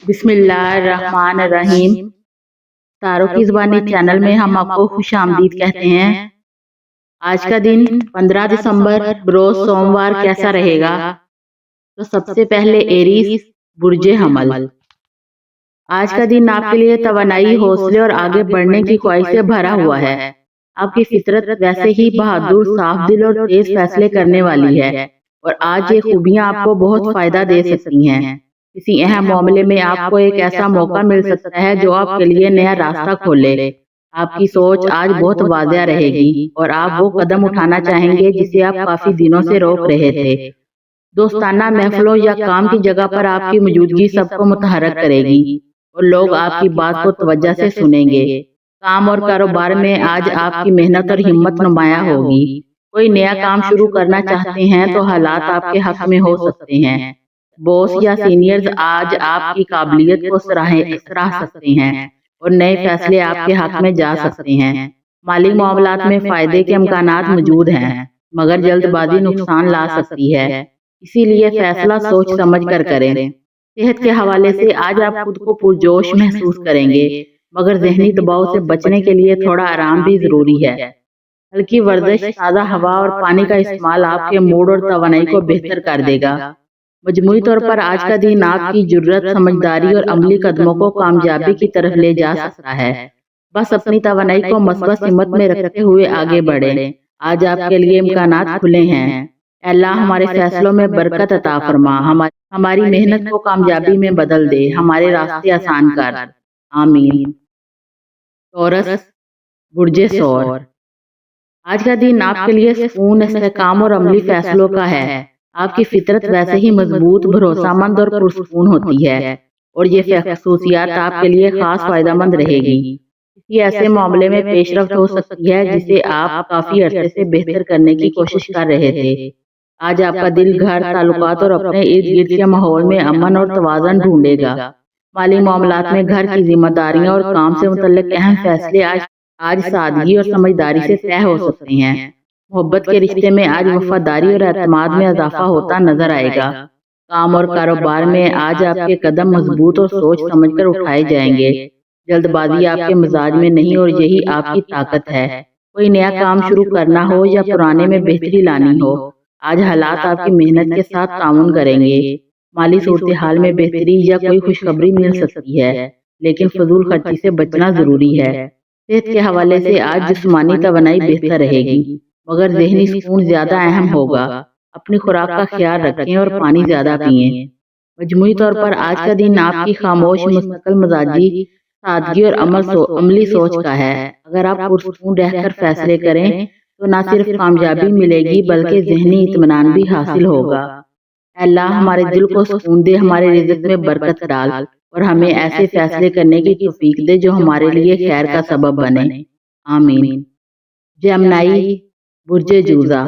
बिस्मिल्लाहिर्रहमानिर्रहीम। तारों की ज़ुबानी चैनल में हम आपको खुश आमदीद कहते हैं। आज का दिन 15 दिसंबर बरोज़ सोमवार कैसा रहेगा? तो सबसे पहले एरीज बुर्जे हमल। आज का दिन आपके लिए तवानाई, हौसले और आगे बढ़ने की ख्वाहिश से भरा हुआ है। आपकी फितरत वैसे ही बहादुर, साफ दिल और तेज फैसले करने वाली है और आज ये खूबियां आपको बहुत फायदा दे सकती हैं। किसी अहम मामले में आपको एक ऐसा मौका मिल सकता है जो आपके लिए नया रास्ता खोले। आपकी सोच आज बहुत वाज़िया रहेगी और आप वो कदम उठाना चाहेंगे जिसे आप काफी दिनों से रोक रहे थे। दोस्ताना महफिलों या काम की जगह पर आपकी मौजूदगी सबको मुतहरक करेगी और लोग आपकी बात को तवज्जो से सुनेंगे। काम और कारोबार में आज आपकी मेहनत और हिम्मत नुमाया होगी। कोई नया काम शुरू करना चाहते हैं तो हालात आपके हक में हो सकते हैं। बॉस या सीनियर्स आज आपकी काबिलियत को सराह सकते हैं और नए फैसले आपके हक में जा सकते हैं। माली मामलात में फायदे के इम्कानात मौजूद हैं, मगर जल्दबाजी नुकसान ला सकती है, इसीलिए फैसला सोच समझ कर करें। सेहत के हवाले से आज आप खुद को पुरजोश महसूस करेंगे, मगर जहनी दबाव से बचने के लिए थोड़ा आराम भी जरूरी है। हल्की वर्जिश, ताज़ा हवा और पानी का इस्तेमाल आपके मूड और तवानाई को बेहतर कर देगा। मजमूई तौर पर आज का दिन आपकी जुर्रत, समझदारी और अमली कदमों को कामयाबी की तरफ ले जा सकता है। बस अपनी तवानाई को मस्बत हिम्मत में रखते हुए आगे बढ़े। आज आपके लिए इम्कानात खुले हैं। अल्लाह हमारे फैसलों में बरकत अता फरमा, हमारी मेहनत को कामयाबी में बदल दे, हमारे रास्ते आसान कर। आमीन। टॉरस बुर्जे सौर। आज का दिन आपके लिए सुकून, इस्तेकाम और अमली फैसलों का है। आपकी फितरत वैसे ही मजबूत, भरोसामंद और पुरसुकून होती है और ये खसूसियात आपके लिए खास फायदेमंद रहेगी। किसी ऐसे मामले में पेशरफ्त हो सकती है जिसे आप काफी अरसे से बेहतर करने की कोशिश कर रहे थे। आज आपका दिल घर, ताल्लुकात और अपने इर्द गिर्द के माहौल में अमन और तवाज़ुन ढूंढेगा। माली मामलात में घर की जिम्मेदारियां और काम से मुतल्लिक अहम फैसले आज सादगी और समझदारी से तय हो सकते हैं। मोहब्बत के रिश्ते में आज वफादारी और एतमाद में इजाफा होता नजर आएगा। काम और कारोबार में आज आपके कदम मजबूत और सोच समझकर उठाए जाएंगे। जल्दबाजी आपके मिजाज में नहीं और यही आपकी ताकत है। कोई नया काम शुरू करना हो या पुराने में बेहतरी लानी हो, आज हालात आपकी मेहनत के साथ ताउन करेंगे। माली सूरत हाल में बेहतरी या कोई खुशखबरी मिल सकती है, लेकिन फजूल खर्ची से बचना जरूरी है। सेहत के हवाले से आज जिस्मानी तवानाई बेहतर रहेगी, मगर जहनी सुकून ज्यादा अहम होगा। अपनी खुराक का ख्याल रखें और पानी ज्यादा पिएं। मजमूई तौर पर आज का दिन आपकी खामोश, मुस्तकिल मिजाजी, सादगी और अमली सोच का है। अगर आप पुरसुकून रहकर फैसले करें तो न सिर्फ कामयाबी मिलेगी बल्कि जहनी इत्मीनान भी हासिल होगा। अल्लाह हमारे दिल को सुकून दे, हमारे रिज़्क़ में बरकत डाल और हमें ऐसे फैसले करने की तौफीक दे जो हमारे लिए खैर का सबब बने। आमीन। जेमिनी बुर्जे जूजा।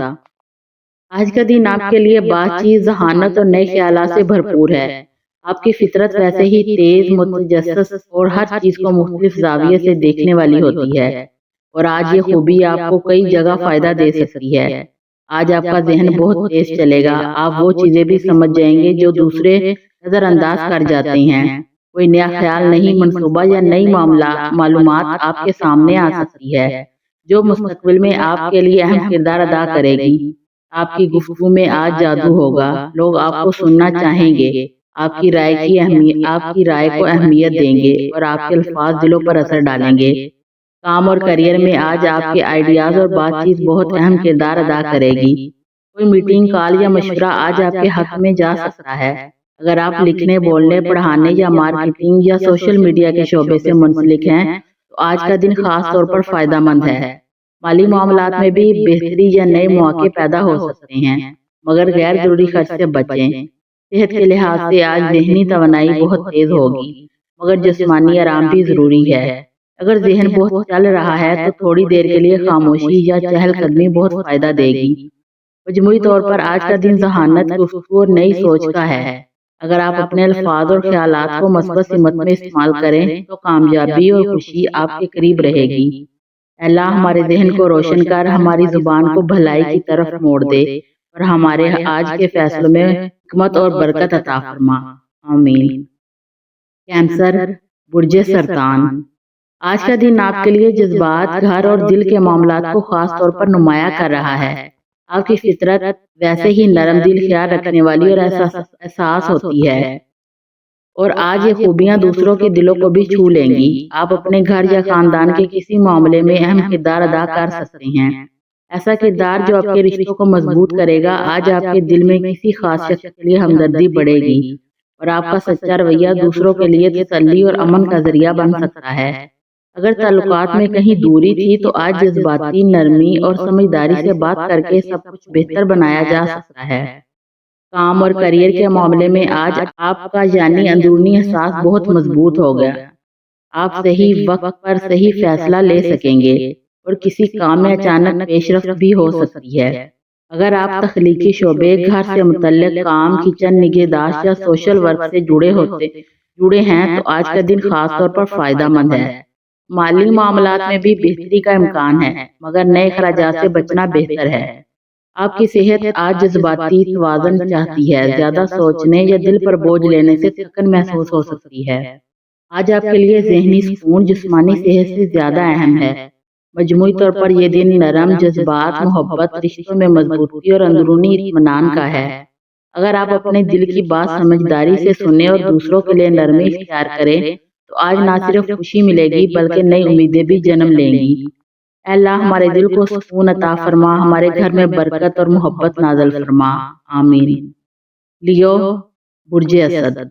आज का दिन आपके लिए बातचीत, ज़हानत और नए ख्यालात से भरपूर है। आपकी फितरत वैसे ही तेज, मुतजस्सिस और हर चीज को मुख्तलिफ ज़ाविये से देखने वाली होती है और आज ये खूबी आपको कई जगह फायदा दे सकती है। आज आपका जहन बहुत तेज चलेगा, आप वो चीजें भी समझ जाएंगे जो दूसरे नजरअंदाज कर जाते हैं। कोई नया ख्याल, नई मनसूबा या नई मालूमात आपके सामने आ सकती है जो मुस्तकबिल में आपके लिए अहम किरदार अदा करेगी। आपकी गुफ्तगू में आज जादू होगा, लोग आपको सुनना चाहेंगे, आपकी राय को अहमियत देंगे और आपके अल्फाज दिलों पर असर डालेंगे। काम और करियर में आज आपके आइडियाज और बातचीत बहुत अहम किरदार अदा करेगी। कोई मीटिंग, कॉल या मशवरा आज आपके हक में जा सकता है। अगर आप लिखने, बोलने, पढ़ाने या मार्केटिंग या सोशल मीडिया के शोबे से मुंसलिक हैं तो आज का दिन खास तौर पर फायदेमंद है। माली मामलात में भी बेहतरी या नए मौके पैदा हो सकते हैं, मगर गैर जरूरी खर्च से बचें। सेहत के लिहाज से आज जहनी तवानाई बहुत तेज होगी, मगर जिस्मानी आराम भी जरूरी है। अगर जहन बहुत चल रहा है तो थोड़ी देर के लिए खामोशी या चहलकदमी बहुत फायदा देगी। मजमूई तौर पर आज का दिन ज़हानत, गुफ्तगू और नई सोच का है। अगर आप अपने अल्फाज और ख्यालात को मस्बत हिम्मत में इस्तेमाल करें तो कामयाबी और खुशी आपके करीब रहेगी। अल्लाह हमारे जहन को रोशन कर हमारी जुबान को भलाई की तरफ मोड़ दे और हमारे आज के फैसलों में हिकमत और बरकत अता फरमा। आमीन। कैंसर, बुर्ज सरतान। आज का दिन आपके लिए जज्बात, घर और दिल के मामलात को खास तौर पर नुमाया कर रहा है। आपकी फितरत वैसे ही नरम दिल, ख्याल रखने वाली और एहसास होती है, और आज ये खूबियां दूसरों के दिलों को भी छू लेंगी। आप अपने घर या खानदान के किसी मामले में अहम किरदार अदा कर सकते हैं। ऐसा किरदार जो आपके रिश्तों को मजबूत करेगा। आज आपके दिल में किसी खास शख्स के लिए हमदर्दी बढ़ेगी और आपका सच्चा रवैया दूसरों के लिए तसल्ली और अमन का जरिया बन सकता है। अगर ताल्लुकात में कहीं दूरी थी तो आज जज्बाती नरमी और समझदारी से बात करके सब कुछ बेहतर बनाया जा सकता है। काम और करियर के मामले में आज आपका यानी अंदरूनी एहसास बहुत मजबूत हो गया। आप सही वक्त पर सही फैसला ले सकेंगे और किसी काम में अचानक पेशरफ्त भी हो सकती है। अगर आप तख्लीकी शोबे, घर से मुतल्लिक काम, किचन, निगहदाश्त या सोशल वर्क से जुड़े हैं तो आज का दिन खास तौर पर फायदेमंद है। माली मामलात में भी बेहतरी का इम्कान है, मगर नए खर्चात से बचना बेहतर है। आपकी सेहत आज जज्बाती तवाज़ुन चाहती है। ज्यादा सोचने या दिल पर बोझ लेने से थकन महसूस हो सकती है। आज आपके लिए ज़हनी सुकून जिस्मानी सेहत से ज्यादा अहम है। मजमूई तौर पर यह दिन नरम जज्बात, मोहब्बत, रिश्तों में मजबूती और अंदरूनी इत्मीनान का है। अगर आप अपने दिल की बात समझदारी से सुने और दूसरों के लिए नरमी इख्तियार करें तो आज ना सिर्फ खुशी मिलेगी बल्कि नई उम्मीदें भी जन्म लेंगी। अल्लाह हमारे दिल को सुकून अता फरमा, हमारे घर में बरकत और मोहब्बत नाज़िल फरमा। आमीन। लियो, बुर्ज असद।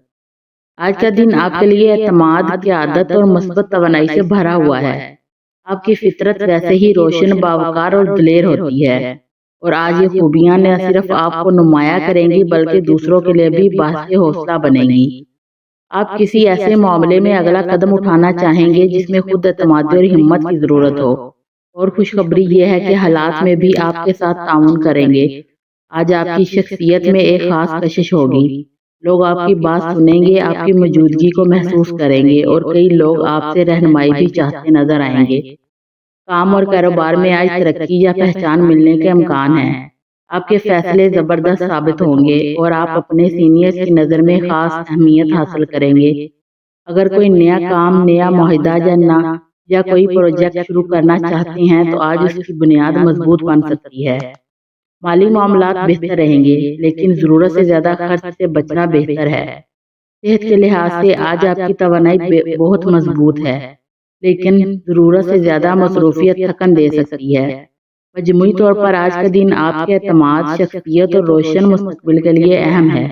आज का दिन आपके लिए एतमाद, क़यादत और मुस्बत तवानाई से भरा हुआ है। आपकी फितरत वैसे ही रोशन, बावकार और दिलेर होती है, और आज ये खूबियां न सिर्फ आपको नुमाया करेंगी बल्कि दूसरों के लिए भी बासे हौसला बनेंगी। आप किसी ऐसे मामले में अगला कदम उठाना चाहेंगे जिसमें खुद एतमादी और हिम्मत की जरूरत हो, और खुशखबरी ये है कि हालात में भी आपके साथ ताउन करेंगे। आज आपकी शख्सियत में एक खास कशिश होगी। लोग आपकी बात सुनेंगे, आपकी मौजूदगी को महसूस करेंगे, और कई लोग आपसे रहनुमाई भी चाहते नजर आएंगे। काम और कारोबार में आज तरक्की या पहचान मिलने के इम्कान है। आपके फैसले जबरदस्त साबित होंगे और आप अपने सीनियर्स की नज़र में खास अहमियत हासिल करेंगे। अगर कोई नया काम, नया मुआहदा या कोई प्रोजेक्ट शुरू करना चाहते हैं तो आज उसकी बुनियाद मजबूत बन सकती है। माली मामलात बेहतर रहेंगे, लेकिन जरूरत से ज्यादा खर्च से बचना बेहतर है। सेहत के लिहाज से आज आपकी तवानाई बहुत मजबूत है, लेकिन जरूरत से ज्यादा मसरूफियत थकन दे सकती है। मजमूई तौर पर आज का दिन आपके एतमाद, शख्सियत और रोशन मुस्तकबिल के लिए अहम है।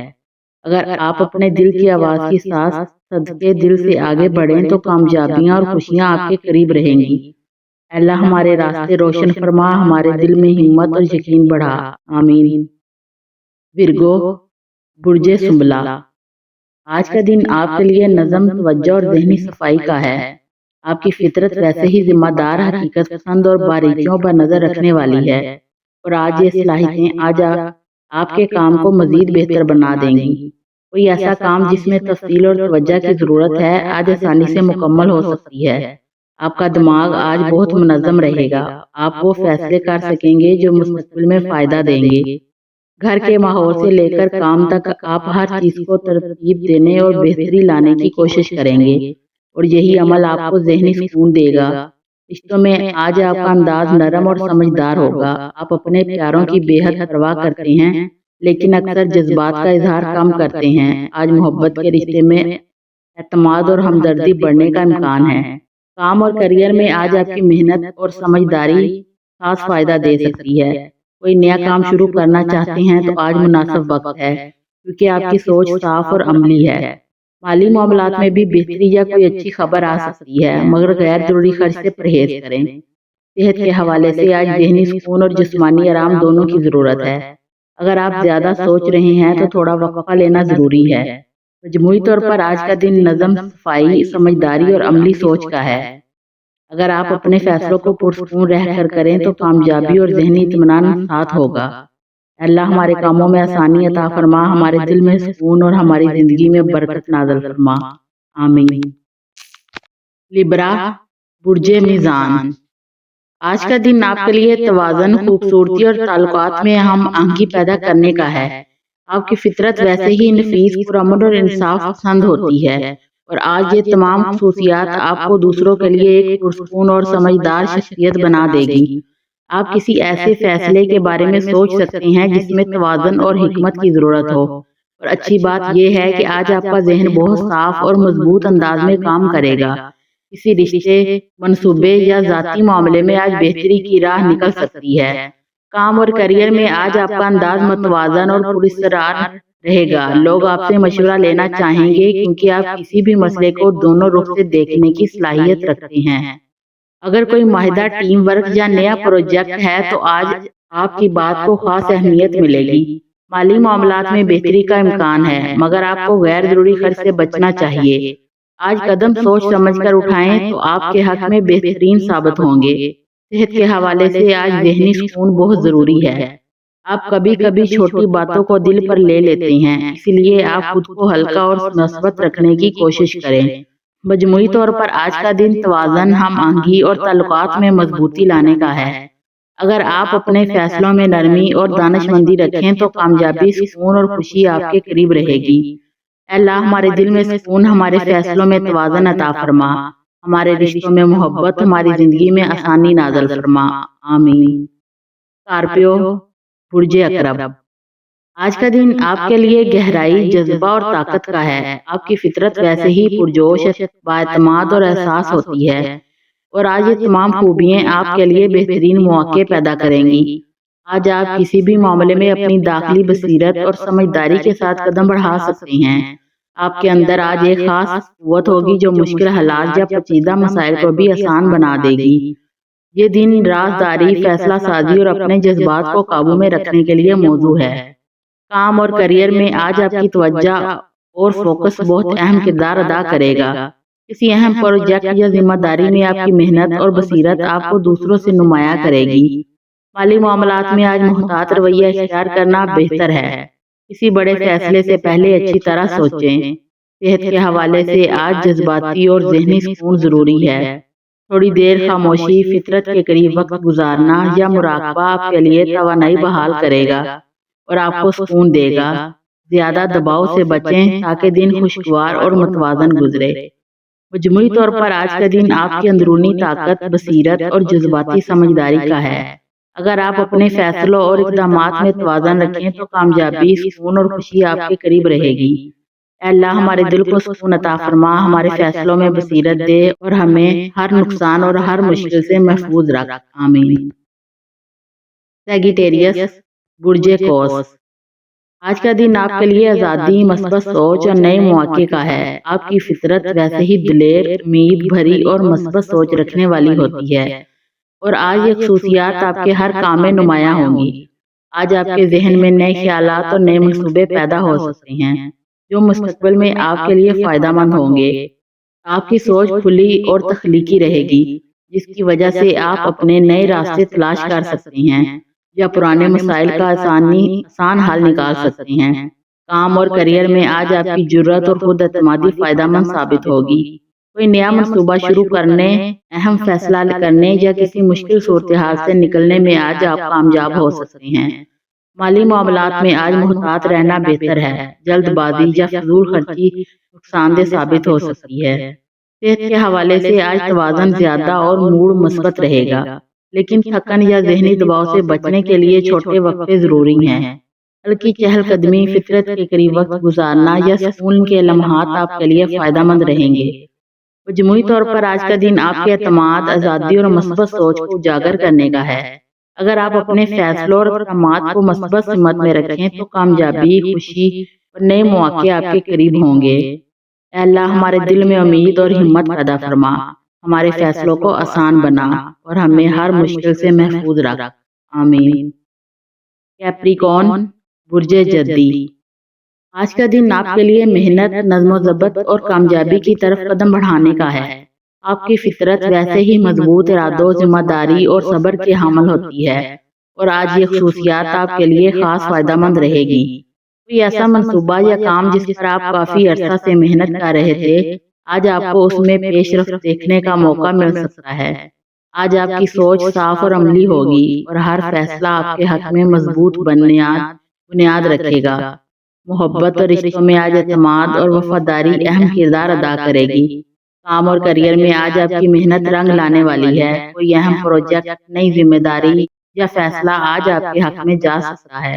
अगर आप अपने दिल की आवाज़ की साथ सदके दिल से आगे बढ़ें तो कामयाबियां और खुशियां आपके करीब रहेंगी। अल्लाह हमारे रास्ते रोशन फरमा, हमारे दिल में हिम्मत और यकीन बढ़ा। आमीन। विर्गो, बुर्ज सुंबला। आज का दिन आपके लिए नज़म, तवज्जो और ज़हनी सफाई का है। आपकी फितरत वैसे ही जिम्मेदार, हकीकत पसंद और बारीकियों पर नजर रखने वाली है, और आज ये सलाहियतें आज आपके काम को मजीद बेहतर बना देंगी। कोई ऐसा काम जिसमें तफसील और तवज्जो की जरूरत है आज आसानी से मुकम्मल हो सकती है। आपका दिमाग आज बहुत मुनज़्ज़म रहेगा। आप वो फैसले कर सकेंगे जो मुस्तकबिल में फायदा देंगे। घर के माहौल से लेकर काम तक आप हर चीज को तरतीब देने और बेहतरी लाने की कोशिश करेंगे, और यही अमल आपको ज़हनी सुकून देगा। रिश्तों में आज आपका अंदाज नरम और समझदार होगा। आप अपने प्यारों की बेहद परवाह करते हैं, लेकिन अक्सर जज्बात का इजहार कम करते हैं। आज मोहब्बत के रिश्ते में एतमाद और हमदर्दी बढ़ने का इम्कान है। काम और करियर में आज आपकी मेहनत और समझदारी खास फायदा दे सकती है। कोई नया काम शुरू करना चाहते हैं तो आज मुनासिब वक्त है, क्योंकि आपकी सोच साफ और अमली है। माली मामलात में भी बेहतरी या कोई अच्छी खबर आ सकती है, मगर गैर जरूरी खर्च से परहेज करें। सेहत के हवाले से आज ज़हनी सुकून और जिस्मानी आराम दोनों की जरूरत है। अगर आप ज्यादा सोच रहे हैं तो थोड़ा वक्फा लेना जरूरी है। मजमूई तौर पर आज का दिन नज़म, सफाई, समझदारी और अमली सोच का है। अगर आप अपने फैसलों को पुरसुकून रह कर करें तो कामयाबी और ज़हनी इत्मीनान साथ होगा। अल्लाह हमारे कामों में आसानी अता फरमा, हमारे दिल में सुकून और हमारी जिंदगी में बरकत नाज़िल फरमा। आमीन। लिब्रा, बुर्ज मीज़ान। आज का दिन आपके लिए तवाज़ुन, खूबसूरती और ताल्लुकात में हम आहंगी पैदा करने का है। आपकी फितरत वैसे ही नफीस, पुरअमन और इंसाफ पसंद होती है, اور آج یہ تمام خصوصیات آپ کو دوسروں کے لیے ایک پرسکون اور سمجھدار شخصیت بنا دے گی۔ آپ کسی ایسے فیصلے کے بارے میں سوچ سکتے ہیں جس میں توازن اور حکمت کی ضرورت ہو، اور اچھی بات یہ ہے کہ آج آپ کا ذہن بہت صاف اور مضبوط انداز میں کام کرے گا۔ کسی رشتے، منصوبے یا ذاتی معاملے میں آج بہتری کی راہ نکل سکتی ہے۔ کام اور کیریئر میں آج آپ کا انداز متوازن اور پراسرار رہے گا۔ لوگ آپ سے مشورہ لینا چاہیں گے کیونکہ آپ کسی بھی مسئلے کو دونوں رخ سے دیکھنے کی صلاحیت رکھتے ہیں۔ اگر کوئی معاہدہ، ٹیم ورک یا نیا پروجیکٹ ہے تو آج آپ کی بات کو خاص اہمیت ملے گی۔ مالی معاملات میں بہتری کا امکان ہے، مگر آپ کو غیر ضروری خرچ سے بچنا چاہیے۔ آج قدم سوچ سمجھ کر اٹھائیں تو آپ کے حق میں بہترین ثابت ہوں گے۔ صحت کے حوالے سے آج ذہنی سکون بہت ضروری ہے۔ آپ کبھی کبھی چھوٹی باتوں کو دل پر لے لیتے ہیں، اس لیے آپ خود کو ہلکا اور مثبت رکھنے کی کوشش کریں۔ مجموعی طور پر آج کا دن توازن، ہم آہنگی اور تعلقات میں مضبوطی لانے کا ہے۔ اگر آپ اپنے فیصلوں میں نرمی اور دانش مندی رکھیں تو کامیابی، سکون اور خوشی آپ کے قریب رہے گی۔ اے اللہ، ہمارے دل میں سکون، ہمارے فیصلوں میں توازن عطا فرما، ہمارے رشتوں میں محبت، ہماری زندگی میں آسانی نازل فرما، آمین۔ اسکارپیو، برج اقرب۔ آج کا دن آپ کے لیے گہرائی، جذبہ اور طاقت کا ہے۔ آپ کی فطرت ویسے ہی پرجوش، بااعتماد اور احساس ہوتی ہے، اور آج یہ تمام خوبیاں آپ کے لیے بہترین مواقع پیدا کریں گی۔ آج آپ کسی بھی معاملے میں اپنی داخلی بصیرت اور سمجھداری کے ساتھ قدم بڑھا سکتے ہیں۔ آپ کے اندر آج ایک خاص قوت ہوگی جو مشکل حالات یا پیچیدہ مسائل کو بھی آسان بنا دے گی۔ یہ دن رازداری، فیصلہ سازی اور اپنے جذبات کو قابو میں رکھنے کے لیے موزوں ہے۔ کام اور کیریئر میں آج آپ کی توجہ اور فوکس بہت اہم کردار ادا کرے گا۔ کسی اہم پروجیکٹ یا ذمہ داری میں آپ کی محنت اور بصیرت آپ کو دوسروں سے نمایاں کرے گی۔ مالی معاملات میں آج محتاط رویہ اختیار کرنا بہتر ہے۔ کسی بڑے فیصلے سے پہلے اچھی طرح سوچیں۔ صحت کے حوالے سے آج جذباتی اور ذہنی سکون ضروری ہے۔ تھوڑی دیر خاموشی، فطرت کے قریب وقت گزارنا یا مراقبہ آپ کے لیے توانائی بحال کرے گا اور آپ کو سکون دے گا۔ زیادہ دباؤ سے بچیں تاکہ دن خوشگوار اور متوازن گزرے۔ مجموعی طور پر آج کا دن آپ کی اندرونی طاقت، بصیرت اور جذباتی سمجھداری کا ہے۔ اگر آپ اپنے فیصلوں اور اقدامات میں توازن رکھیں تو کامیابی، سکون اور خوشی آپ کے قریب رہے گی۔ اے اللہ، ہمارے دل کو سکون عطا فرما، ہمارے فیصلوں میں بصیرت دے اور ہمیں ہر نقصان اور ہر مشکل سے محفوظ رکھ، آمین۔ سیگیٹیریس، برج قوس۔ آج کا دن آپ کے لیے آزادی، مثبت سوچ اور نئے مواقع کا ہے۔ آپ کی فطرت ویسے ہی دلیر، امید بھری اور مثبت سوچ رکھنے والی ہوتی ہے، اور آج یہ خصوصیات آپ کے ہر کام میں نمایاں ہوں گی۔ آج آپ کے ذہن میں نئے خیالات اور نئے منصوبے پیدا ہو سکتے ہیں جو مستقبل میں آپ کے لیے فائدہ مند ہوں گے۔ آپ کی سوچ کھلی اور تخلیقی رہے گی، جس کی وجہ سے آپ اپنے نئے راستے تلاش کر سکتے ہیں یا پرانے مسائل کا آسان حل نکال سکتے ہیں۔ کام اور کیریئر میں آج آپ کی جرأت اور خود اعتمادی فائدہ مند ثابت ہوگی۔ کوئی نیا منصوبہ شروع کرنے، اہم فیصلہ کرنے یا کسی مشکل صورتحال سے نکلنے میں آج آپ کامیاب ہو سکتے ہیں۔ مالی معاملات میں آج محتاط رہنا بہتر ہے۔ جلد بازی یا فضول خرچی نقصان دہ ثابت ہو سکتی ہے۔ صحت کے حوالے سے آج توازن زیادہ اور موڈ مثبت رہے گا، لیکن تھکن یا ذہنی دباؤ سے بچنے کے لیے چھوٹے وقفے ضروری ہیں۔ ہلکی چہل قدمی، فطرت کے قریب وقت گزارنا یا سکون کے لمحات آپ کے لیے فائدہ مند رہیں گے۔ مجموعی طور پر آج کا دن آپ کے اعتماد، آزادی اور مثبت سوچ کو اجاگر کرنے کا ہے۔ اگر آپ اپنے فیصلوں اور اقدامات کو مثبت سمت میں رکھیں تو کامیابی، خوشی اور نئے مواقع آپ کے قریب ہوں گے۔ اے اللہ، ہمارے دل میں امید اور ہمت پیدا فرما، ہمارے فیصلوں کو آسان بنا اور ہمیں ہر مشکل سے محفوظ رکھ، آمین۔ کیپریکون، برج جدی۔ آج کا دن آپ کے لیے محنت، نظم و ضبط اور کامیابی کی طرف قدم بڑھانے کا ہے۔ آپ کی فطرت ویسے ہی مضبوط ارادوں، ذمہ داری اور صبر کی حامل ہوتی ہے، اور آج یہ خصوصیات آپ کے لیے خاص فائدہ مند رہے گی۔ کوئی ایسا منصوبہ یا کام جس پر آپ کافی عرصہ سے محنت کر رہے تھے، آج آپ کو اس میں پیش رفت دیکھنے کا موقع مل سکتا ہے۔ آج آپ کی سوچ صاف اور عملی ہوگی اور ہر فیصلہ آپ کے حق میں مضبوط بنیاد رکھے گا۔ मोहब्बत और रिश्तों में आज एतमाद और वफादारी अहम किरदार अदा करेगी। काम और करियर में आज आपकी मेहनत रंग लाने वाली है। कोई अहम प्रोजेक्ट, नई जिम्मेदारी या फैसला आज आपके हक में जा सकता है।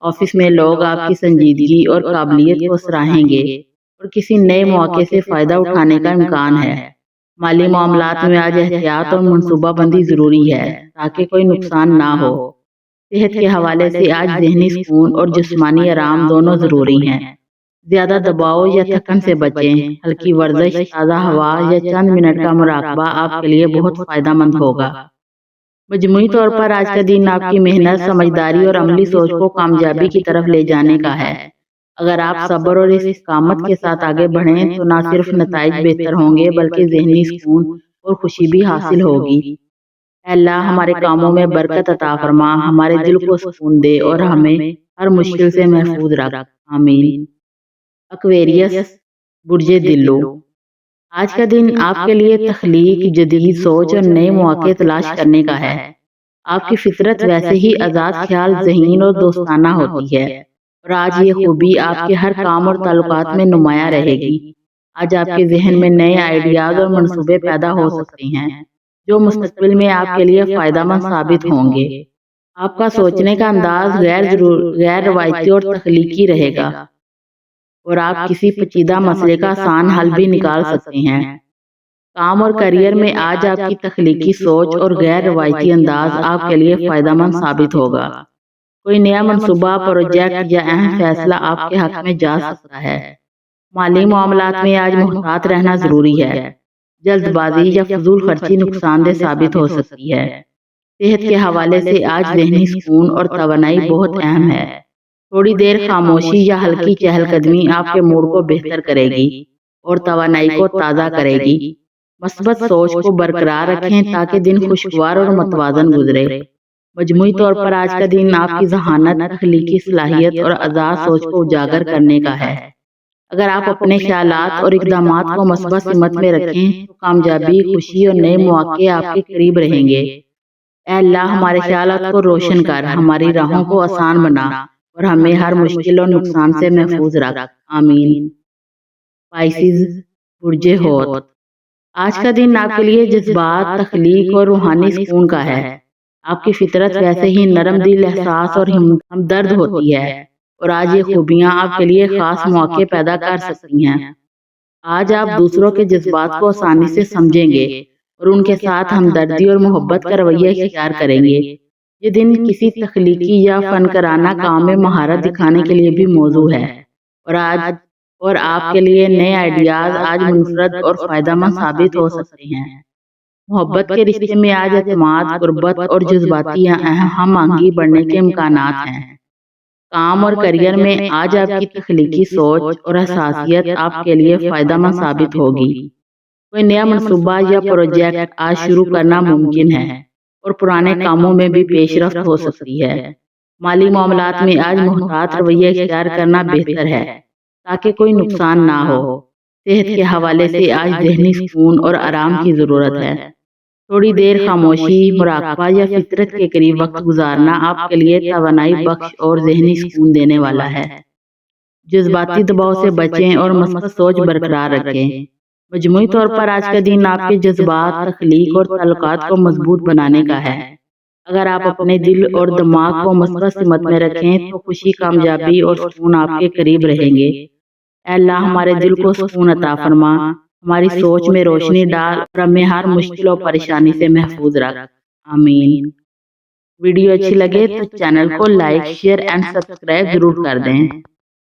ऑफिस में लोग आपकी संजीदगी और काबिलियत को सराहेंगे और किसी नए मौके से फायदा उठाने का इम्कान है। माली मामलात में आज एहतियात और मनसूबाबंदी जरूरी है ताकि कोई नुकसान ना हो। सेहत के हवाले से आज ज़हनी सुकून और जिस्मानी आराम दोनों ज़रूरी हैं। ज़्यादा दबाव या थकन से बचें। हल्की वर्जिश, ताज़ा हवा या चंद मिनट का मुराकबा आपके लिए बहुत फ़ायदेमंद होगा। मजमूई तौर पर आज का दिन आपकी मेहनत, समझदारी और अमली सोच को कामयाबी की तरफ ले जाने का है। अगर आप सब्र और इस्तिकामत के साथ आगे बढ़ें तो न सिर्फ नताइज बेहतर होंगे बल्कि ज़हनी सुकून और खुशी भी हासिल होगी। अल्लाह हमारे कामों में बरकत अता फरमा, हमारे दिल को सुकून दे और हमें हर मुश्किल से महफूज रख। आमीन। एक्वेरियस, बुर्जे दिल्लो। आज का दिन आपके लिए तख्लीक, जदीद सोच और नए मौके तलाश करने का है। आपकी फितरत वैसे ही आज़ाद ख्याल, ज़हीन और दोस्ताना होती है और आज ये खूबी आपके हर काम और ताल्लुकात में नुमाया रहेगी। आज आपके जहन में नए आइडियाज और मंसूबे पैदा हो सकते हैं जो मुस्तकबिल में आपके लिए फ़ायदेमंद साबित होंगे। आपका सोचने का अंदाज गैर रवायती और तख्लीकी रहेगा और आप किसी पेचीदा मसले का आसान हल भी निकाल सकते हैं। काम और करियर में आज आपकी तख्लीकी सोच और गैर रवायती अंदाज आपके लिए फ़ायदेमंद साबित होगा। कोई नया मनसूबा, प्रोजेक्ट या अहम फैसला आपके हक में जा सकता है। माली मामलात में आज मुहतात रहना ज़रूरी है। जल्दबाजी या फजूल खर्ची नुकसानदेह साबित हो सकती है। सेहत के हवाले से आज ज़हनी सुकून और तवानाई बहुत अहम है। थोड़ी देर खामोशी या हल्की चहलकदमी आपके मूड को बेहतर करेगी और तवानाई को ताज़ा करेगी। मस्बत सोच को बरकरार रखें ताकि दिन खुशगवार और मतवाजन गुजरे। मजमूई तौर पर आज का दिन आपकी ज़हानत, तख्लीकी सलाहियत और आज़ाद सोच को उजागर करने का है। अगर आप अपने ख्यालात और इक़दामात को मस्बत सिमत में रखें तो कामयाबी, खुशी और नए मौके आपके करीब रहेंगे। ऐ अल्लाह हमारे ख्यालात को रोशन कर, हमारी राहों को आसान बना और हमें हर मुश्किल और नुकसान से महफूज रख। आमीन। स्पाइसेस, बुर्जे होत। आज का दिन आपके लिए जज्बात, तख्लीक और रूहानी सुकून का है। आपकी फितरत वैसे ही नरम दिल, एहसास और हमदर्द होती है और आज ये खूबियाँ आपके लिए खास मौके पैदा कर सकती हैं। आज आप दूसरों के जज्बात को आसानी से समझेंगे और उनके साथ हमदर्दी और मोहब्बत का रवैया इख्तियार करेंगे। ये दिन किसी तख्लीकी या फनकाराना काम में महारत दिखाने के लिए भी मौजू है और आपके लिए नए आइडियाज आज मुनफरद और फ़ायदेमंद साबित हो सकते हैं। मोहब्बत के रिश्ते में आज एतमाद, कुर्बत और जज्बाती हम आंगी बढ़ने के इम्कानात हैं। काम और करियर में आज आपकी तख्लीकी सोच और हसासियत आपके लिए फ़ायदेमंद साबित होगी। कोई नया मनसूबा या प्रोजेक्ट आज शुरू करना मुमकिन है और पुराने कामों में भी पेशरफ्त हो सकती है। माली मामलात में आज मुहतात रवैया इख्तियार करना बेहतर है ताकि कोई नुकसान ना हो। सेहत के हवाले से आज ज़हनी सुकून और आराम की ज़रूरत है। थोड़ी देर खामोशी, मुराकबा या फितरत के करीब वक्त गुजारना आपके लिए तवानाई बख्श और ज़हनी सुकून देने वाला है। जज्बाती दबाव से बचें और मस्बत सोच बरकरार रखें। मजमूई तौर पर आज का दिन आपके जज्बात, तख्लीक और ताल्लुकात को मजबूत बनाने का है। अगर आप अपने दिल और दिमाग को मस्बत सिमत में रखें तो खुशी, कामयाबी और सुकून आपके करीब रहेंगे। अल्लाह हमारे दिल को सुकून अता फरमा, हमारी सोच में रोशनी डाल और हमें हर मुश्किल और परेशानी से महफूज रख। आमीन। वीडियो अच्छी लगे तो चैनल को लाइक, शेयर एंड सब्सक्राइब जरूर कर दें।